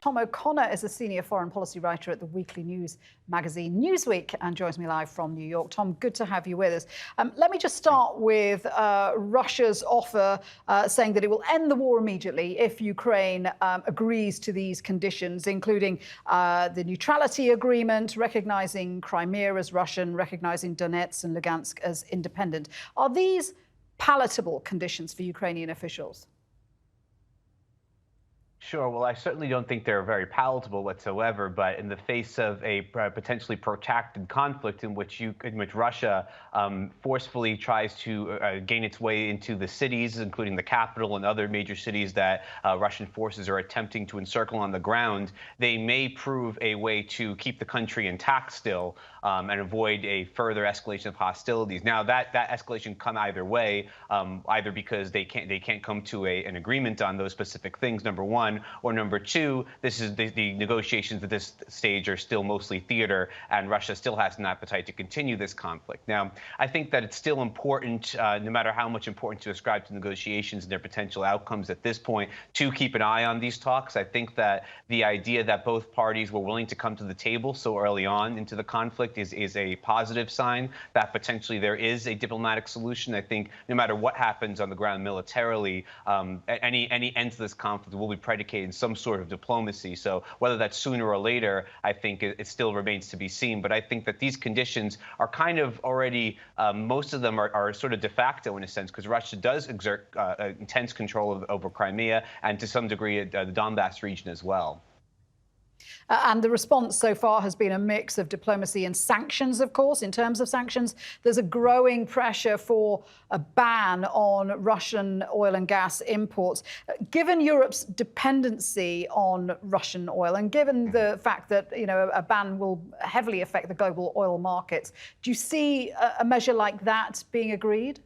Tom O'Connor is a senior foreign policy writer at the weekly news magazine Newsweek and joins me live from New York. Tom, good to have you with us. Let me just start with Russia's offer saying that it will end the war immediately if Ukraine agrees to these conditions, including the neutrality agreement, recognizing Crimea as Russian, recognizing Donetsk and Lugansk as independent. Are these palatable conditions for Ukrainian officials? Sure. Well, I certainly don't think they're very palatable whatsoever. But in the face of a potentially protracted conflict in which Russia forcefully tries to gain its way into the cities, including the capital and other major cities that Russian forces are attempting to encircle on the ground, they may prove a way to keep the country intact still and avoid a further escalation of hostilities. Now, that escalation can come either way, either because they can't come to an agreement on those specific things, number one, or number two, this is the negotiations at this stage are still mostly theater, and Russia still has an appetite to continue this conflict. Now, I think that it's still important, no matter how much importance to ascribe to negotiations and their potential outcomes at this point, to keep an eye on these talks. I think that the idea that both parties were willing to come to the table so early on into the conflict is a positive sign that potentially there is a diplomatic solution. I think no matter what happens on the ground militarily, any end to this conflict will be predicated in some sort of diplomacy. So whether that's sooner or later, I think it still remains to be seen. But I think that these conditions are kind of already, most of them are sort of de facto in a sense, because Russia does exert intense control over Crimea and to some degree the Donbass region as well. And the response so far has been a mix of diplomacy and sanctions, of course. In terms of sanctions, there's a growing pressure for a ban on Russian oil and gas imports. Given Europe's dependency on Russian oil and given the fact that, a ban will heavily affect the global oil markets, do you see a measure like that being agreed?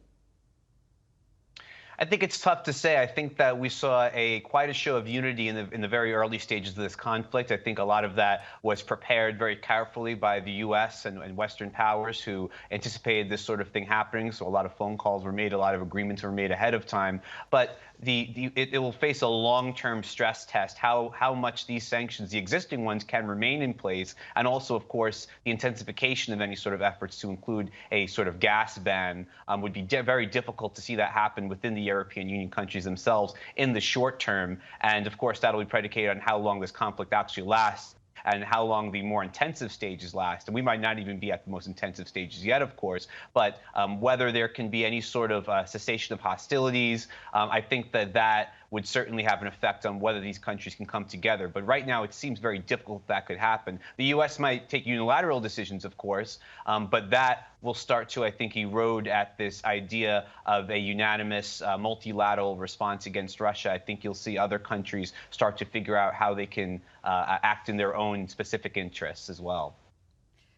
I think it's tough to say. I think that we saw quite a show of unity in the very early stages of this conflict. I think a lot of that was prepared very carefully by the U.S. and Western powers who anticipated this sort of thing happening. So a lot of phone calls were made, a lot of agreements were made ahead of time. But it will face a long-term stress test, how much these sanctions, the existing ones, can remain in place, and also, of course, the intensification of any sort of efforts to include a sort of gas ban would be very difficult to see that happen within the European Union countries themselves in the short term. And of course, that'll be predicated on how long this conflict actually lasts and how long the more intensive stages last. And we might not even be at the most intensive stages yet, of course, but whether there can be any sort of cessation of hostilities, I think that would certainly have an effect on whether these countries can come together. But right now, it seems very difficult that could happen. The U.S. might take unilateral decisions, of course, but that will start to, I think, erode at this idea of a unanimous multilateral response against Russia. I think you'll see other countries start to figure out how they can act in their own specific interests as well.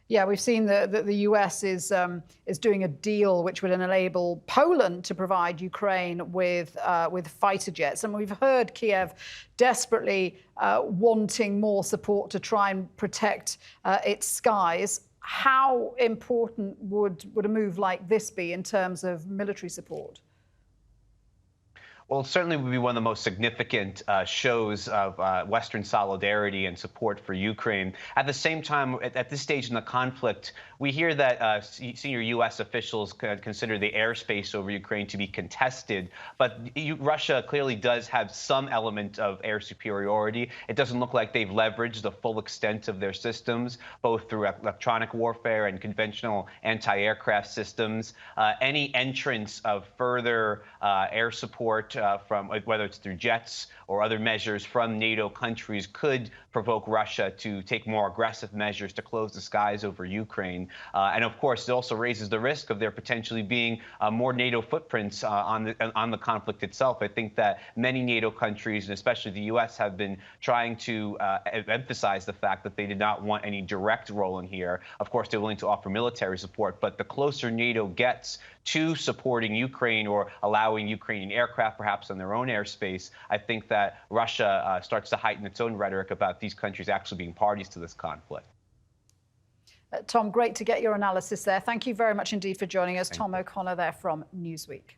Yeah, we've seen that the US is doing a deal which would enable Poland to provide Ukraine with fighter jets, and we've heard Kiev desperately wanting more support to try and protect its skies. How important would a move like this be in terms of military support? Well, it certainly would be one of the most significant shows of Western solidarity and support for Ukraine. At the same time, at this stage in the conflict, we hear that senior U.S. officials consider the airspace over Ukraine to be contested. But Russia clearly does have some element of air superiority. It doesn't look like they've leveraged the full extent of their systems, both through electronic warfare and conventional anti-aircraft systems. Any entrance of further air support from whether it's through jets or other measures from NATO countries could provoke Russia to take more aggressive measures to close the skies over Ukraine. And of course, it also raises the risk of there potentially being more NATO footprints on the conflict itself. I think that many NATO countries, and especially the U.S., have been trying to emphasize the fact that they did not want any direct role in here. Of course, they're willing to offer military support, but the closer NATO gets to supporting Ukraine or allowing Ukrainian aircraft perhaps on their own airspace, I think that Russia starts to heighten its own rhetoric about these countries actually being parties to this conflict. Tom, great to get your analysis there. Thank you very much indeed for joining us. Tom O'Connor there from Newsweek.